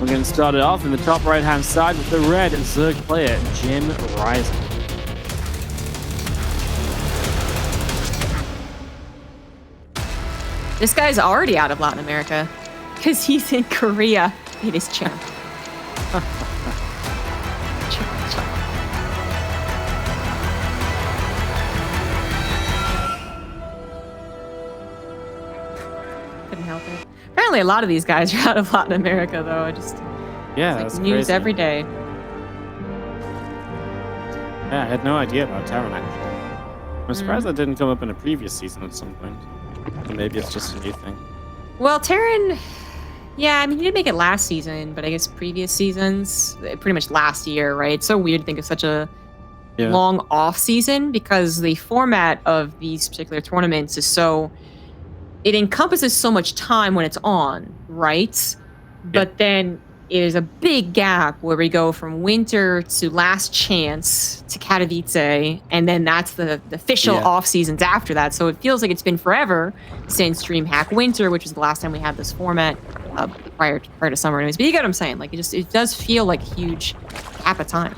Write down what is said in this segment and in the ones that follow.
We're going to start it off in the top right-hand side with the red Zerg player, JimRising. This guy's already out of Latin America because he's in Korea. It is Cham. Couldn't help it. Apparently, a lot of these guys are out of Latin America, though. That's news crazy. every day. Yeah, I had no idea about Terran, actually. I'm surprised that didn't come up in a previous season at some point. Or maybe it's just a new thing. Well, Terran, yeah, I mean, he didn't make it last season, but I guess previous seasons, pretty much last year, right? It's so weird to think of such a long off season because the format of these particular tournaments is so, it encompasses so much time when it's on, right? But then it is a big gap where we go from winter to last chance to Katowice, and then that's the official off seasons after that. So it feels like it's been forever since DreamHack Winter, which was the last time we had this format prior to summer. Anyways, but you get what I'm saying? Like it does feel like a huge gap of time.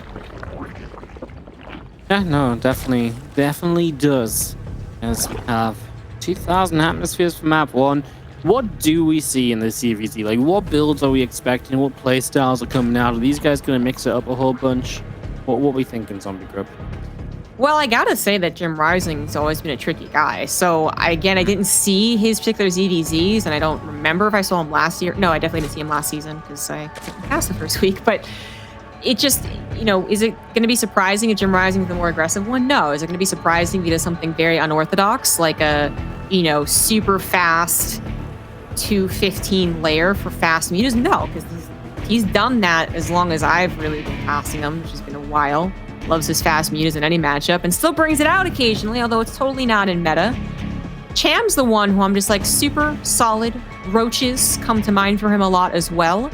Yeah, no, definitely does. As we have 2,000 atmospheres for map 1. What do we see in the CVZ? Like, what builds are we expecting? What play styles are coming out? Are these guys going to mix it up a whole bunch? What are we thinking, Zombie Grub? Well, I gotta say that JimRising's always been a tricky guy. So, I didn't see his particular ZVZs, and I don't remember if I saw him last year. No, I definitely didn't see him last season, because I couldn't pass the first week. But it just, is it going to be surprising if JimRising's the more aggressive one? No. Is it going to be surprising if he does something very unorthodox, like a, super fast 215 layer for fast mutas? No, because he's done that as long as I've really been passing him, which has been a while. Loves his fast mutas in any matchup and still brings it out occasionally, although it's totally not in meta. Cham's the one who I'm just like super solid. Roaches come to mind for him a lot as well.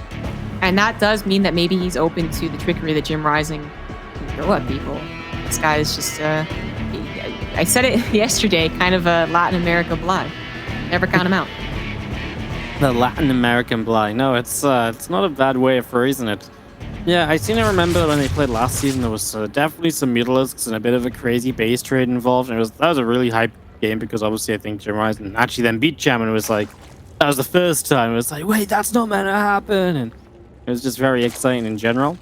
And that does mean that maybe he's open to the trickery that JimRising can throw at people. This guy is just, I said it yesterday, kind of a Latin America Bly. Never count him out. The Latin American Bly. No, it's not a bad way of phrasing it. Yeah, I seem to remember when they played last season, there was definitely some Mutalisks and a bit of a crazy base trade involved. And that was a really hype game because obviously I think JimRising actually then beat Cham, and it was like, that was the first time. It was like, wait, that's not meant to happen. And it was just very exciting in general.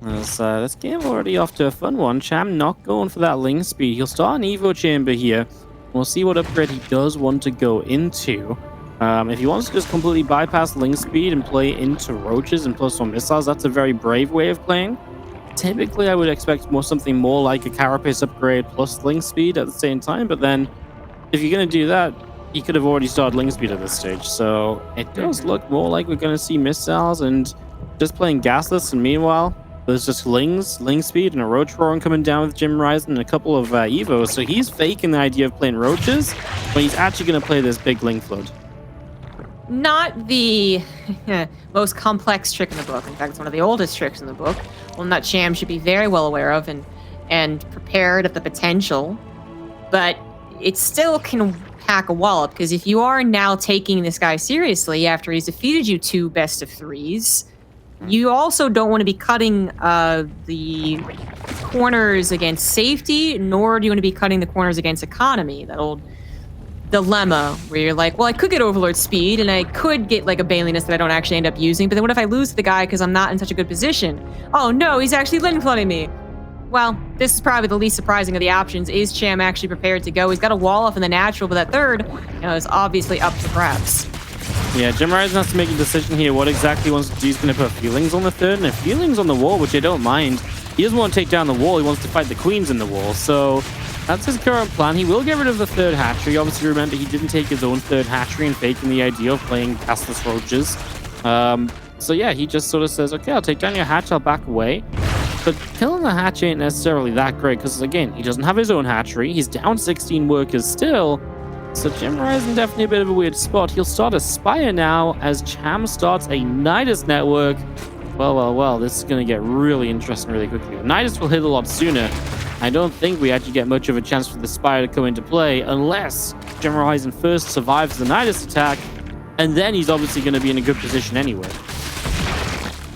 This game already off to a fun one. Cham not going for that link speed. He'll start an Evo chamber here. We'll see what upgrade he does want to go into. If he wants to just completely bypass link speed and play into roaches and plus 1 missiles, that's a very brave way of playing. Typically, I would expect something more like a carapace upgrade plus link speed at the same time. But then, if you're going to do that, he could have already started link speed at this stage. So it does look more like we're going to see missiles and just playing gasless. And meanwhile, there's just link speed, and a roach roaring coming down with JimRising and a couple of Evos. So he's faking the idea of playing roaches, but he's actually going to play this big link flood. Not the most complex trick in the book. In fact, it's one of the oldest tricks in the book. One that Cham should be very well aware of and prepared at the potential. But it still can pack a wallop, because if you are now taking this guy seriously after he's defeated you 2 best of 3s, you also don't want to be cutting the corners against safety, nor do you want to be cutting the corners against economy. That old dilemma where you're like, well, I could get Overlord speed and I could get like a Bailiness that I don't actually end up using, but then what if I lose to the guy because I'm not in such a good position? Oh no, he's actually link flooding me. Well, this is probably the least surprising of the options. Is Cham actually prepared to go? He's got a wall off in the natural, but that third, is obviously up for grabs. Yeah, JimRising has to make a decision here. What exactly he wants to do? He's going to put feelings on the third, and if feelings on the wall, which I don't mind, he doesn't want to take down the wall. He wants to fight the queens in the wall. So that's his current plan. He will get rid of the third hatchery. Obviously, remember, he didn't take his own third hatchery and faking the idea of playing castless roaches. So yeah, he just sort of says, okay, I'll take down your hatch, I'll back away. But killing the hatch ain't necessarily that great, because again, he doesn't have his own hatchery. He's down 16 workers still. So JimRising definitely a bit of a weird spot. He'll start Aspire now as Cham starts a Nidus network. Well, this is going to get really interesting really quickly. The Nidus will hit a lot sooner. I don't think we actually get much of a chance for the Spire to come into play unless JimRising first survives the Nidus attack, and then he's obviously going to be in a good position anyway.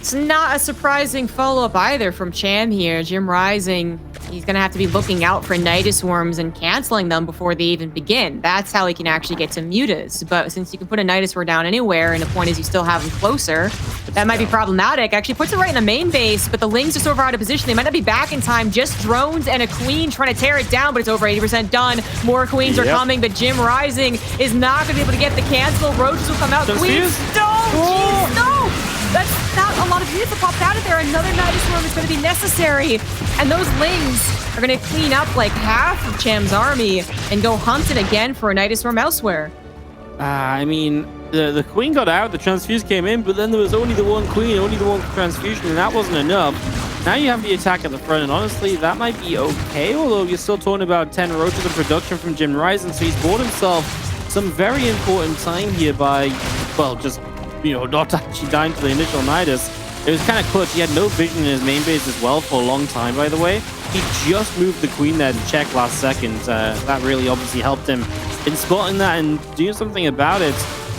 It's not a surprising follow-up either from Cham here. JimRising, he's going to have to be looking out for Nidus Worms and canceling them before they even begin. That's how he can actually get to Mutas. But since you can put a Nidus Worm down anywhere, and the point is you still have him closer, that might be problematic. Actually puts it right in the main base, but the Ling's just over out of position. They might not be back in time. Just drones and a Queen trying to tear it down, but it's over 80% done. More Queens are coming, but JimRising is not going to be able to get the cancel. Roaches will come out. Queens, don't! Jeez, no! That's not a lot of units that popped out of there. Another Nidus Worm is going to be necessary. And those Lings are going to clean up like half of Cham's army and go hunting again for a Nidus Worm elsewhere. I mean, the Queen got out, the Transfuse came in, but then there was only the one Queen, only the one Transfusion, and that wasn't enough. Now you have the attack at the front, and honestly, that might be okay, although you're still talking about 10 roaches of production from JimRising, so he's bought himself some very important time here by, well, just, you know, not actually dying to the initial Nidus. It was kind of clutch. He had no vision in his main base as well for a long time, by the way. He just moved the Queen there to check last second. That really obviously helped him in spotting that and doing something about it.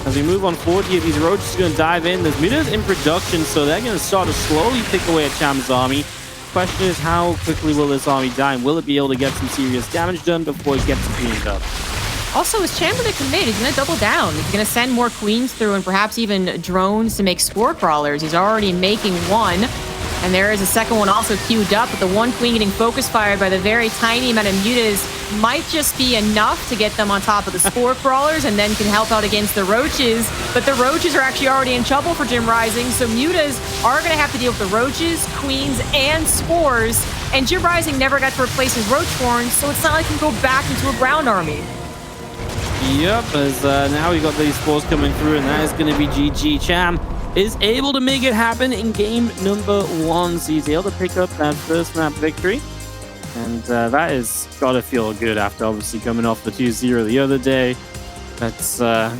As we move on forward here, these roaches are going to dive in. There's Mutas in production, so they're going to start to slowly pick away at Cham's army. Question is, how quickly will this army die? And will it be able to get some serious damage done before it gets cleaned up? Also, is Cham going to commit? He's going to double down. He's going to send more Queens through and perhaps even drones to make Spore Crawlers. He's already making one. And there is a second one also queued up, but the one Queen getting focus fired by the very tiny amount of Mutas might just be enough to get them on top of the Spore Crawlers and then can help out against the Roaches. But the Roaches are actually already in trouble for JimRising, so Mutas are going to have to deal with the Roaches, Queens, and Spores. And JimRising never got to replace his Roach Horns, so it's not like he can go back into a ground army. Yep, as now we got these spores coming through, and that is going to be GG. Cham is able to make it happen in game number 1, so he's able to pick up that first map victory. And that is got to feel good after obviously coming off the 2-0 the other day. That's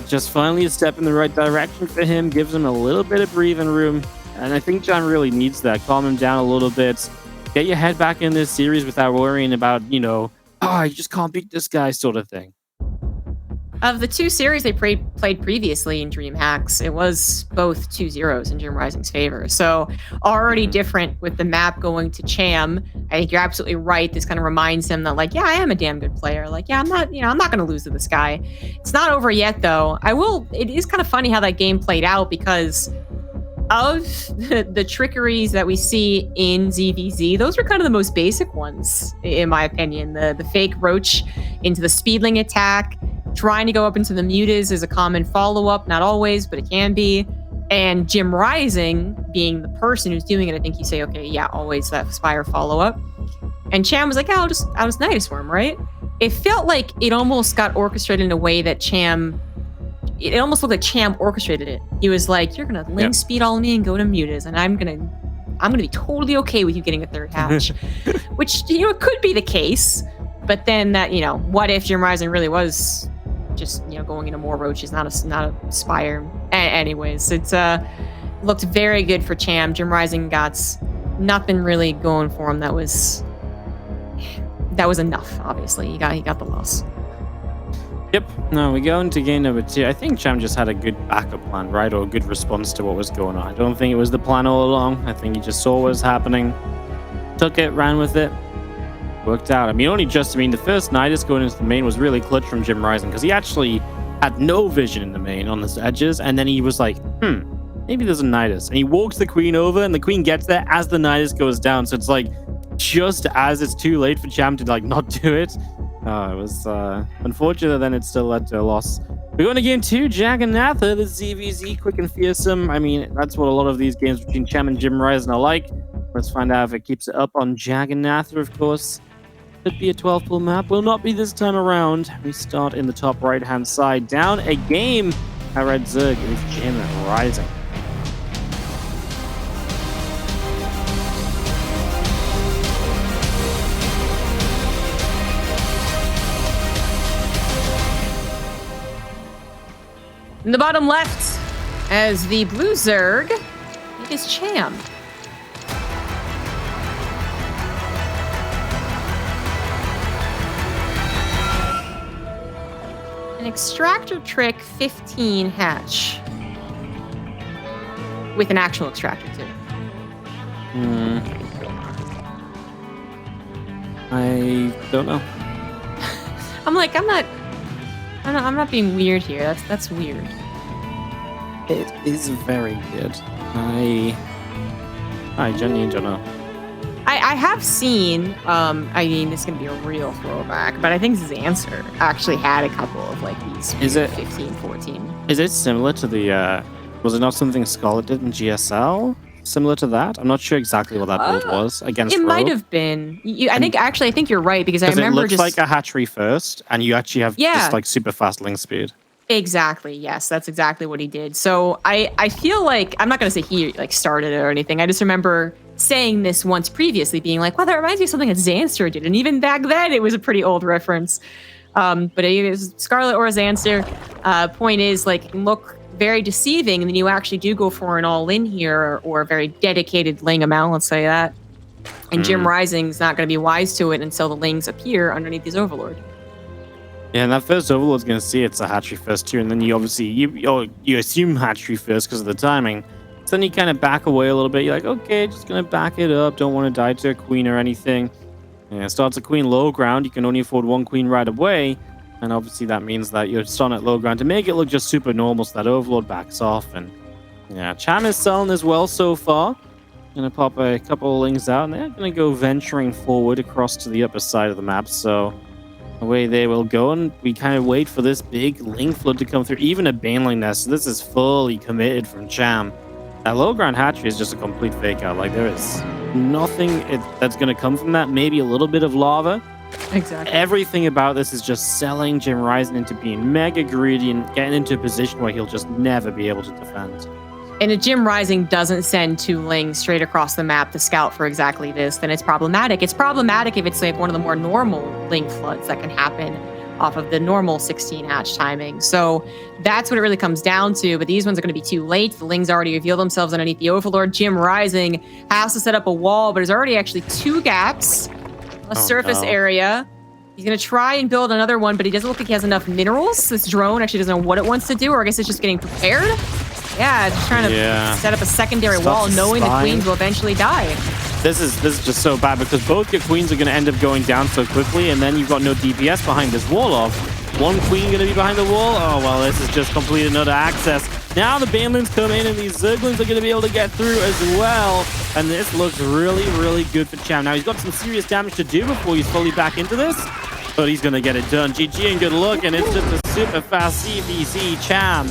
just finally a step in the right direction for him, gives him a little bit of breathing room. And I think Cham really needs that. Calm him down a little bit. Get your head back in this series without worrying about, you know, oh, you just can't beat this guy sort of thing. Of the two series they played previously in DreamHacks, it was both 2-0s in JimRising's favor. So already different with the map going to Cham. I think you're absolutely right. This kind of reminds him that, like, yeah, I am a damn good player. Like, yeah, I'm not going to lose to this guy. It's not over yet, though. It is kind of funny how that game played out because of the trickeries that we see in ZVZ. Those were kind of the most basic ones, in my opinion. The fake Roach into the Speedling attack. Trying to go up into the Mutas is a common follow-up, not always, but it can be. And JimRising being the person who's doing it, I think you say, okay, yeah, always that Spire follow-up. And Cham was like, I'll just Nidus Worm, right? It felt like it almost got orchestrated in a way that it almost looked like Cham orchestrated it. He was like, you're gonna Ling speed all me and go to Mutas, and I'm gonna be totally okay with you getting a third hatch. Which, it could be the case. But then that, what if JimRising really was just, going into more Roaches, not a Spire. Anyways, it's looked very good for Cham. JimRising got nothing really going for him. That was enough, obviously. He got the loss. Yep. Now we go into game number 2. I think Cham just had a good backup plan, right? Or a good response to what was going on. I don't think it was the plan all along. I think he just saw what was happening, took it, ran with it. Worked out. The first Nidus going into the main was really clutch from JimRising because he actually had no vision in the main on the edges, and then he was like, maybe there's a Nidus. And he walks the Queen over, and the Queen gets there as the Nidus goes down. So it's like, just as it's too late for Cham to not do it. It was unfortunate, then it still led to a loss. We're going to game 2, Jagannatha, the ZVZ, quick and fearsome. That's what a lot of these games between Cham and JimRising are like. Let's find out if it keeps it up on Jagannatha, of course. Could be a 12-pool map. Will not be this time around. We start in the top right-hand side. Down a game at Red Zerg. It is JimRising. In the bottom left, as the blue Zerg, it is Cham. Extractor Trick 15 hatch. With an actual extractor, too. Hmm. I don't know. I'm like, I'm not being weird here. That's weird. It is very good. I genuinely don't know. I have seen, I mean, this is going to be a real throwback, but I think Xanser actually had a couple of like these Is it 15, 14. Is it similar to the, was it not something Scarlet did in GSL? Similar to that? I'm not sure exactly what that build was against It Rogue. might have been. I think you're right because I Because it remember looks just like a hatchery first, and you actually have just like super fast link speed. exactly. Yes, that's exactly what he did. So I feel like I'm not going to say he like started it or anything. I just remember saying this once previously, being like, "Well, that reminds me of something that Xanster did," and even back then it was a pretty old reference. But it was Scarlet or Xanster. Point is, like, it can look very deceiving, and then you actually do go for an all-in here or a very dedicated Ling amount, let's say that. And JimRising's not going to be wise to it until the Lings appear underneath his Overlord. Yeah, and that first Overlord's going to see it's a hatchery first too, and then you obviously you assume hatchery first because of the timing. So then you kind of back away a little bit. You're like, okay, just going to back it up. Don't want to die to a queen or anything. Yeah, starts a queen low ground. You can only afford one queen right away. And obviously that means that you're starting at low ground to make it look just super normal so that Overlord backs off. And yeah, Cham is selling as well so far. Gonna pop a couple of Lings out, and they're gonna go venturing forward across to the upper side of the map. So away they will go, and we kind of wait for this big Ling flood to come through. Even a Baneling Nest. So this is fully committed from Cham. That low ground hatchery is just a complete fake out. Like, there is nothing that's gonna come from that. Maybe a little bit of lava. Exactly. Everything about this is just selling JimRising into being mega greedy and getting into a position where he'll just never be able to defend. And if JimRising doesn't send 2 Lings straight across the map to scout for exactly this, then it's problematic. It's problematic if it's like one of the more normal Ling floods that can happen off of the normal 16 hatch timing. So that's what it really comes down to. But these ones are going to be too late. The Lings already reveal themselves underneath the Overlord. JimRising has to set up a wall, but there's already actually 2 gaps. A surface area. He's going to try and build another one, but he doesn't look like he has enough minerals. This drone actually doesn't know what it wants to do, or I guess it's just getting prepared. Yeah, just trying to set up a secondary wall, knowing the queens will eventually die. This is just so bad because both your queens are going to end up going down so quickly, and then you've got no DPS behind this wall off. One queen going to be behind the wall. Oh, well, this is just complete another access. Now the Banelings come in, and these Zerglings are going to be able to get through as well. And this looks really, really good for Cham. Now, he's got some serious damage to do before he's fully back into this, but he's going to get it done. GG and good luck, and it's just a super fast CVC Cham.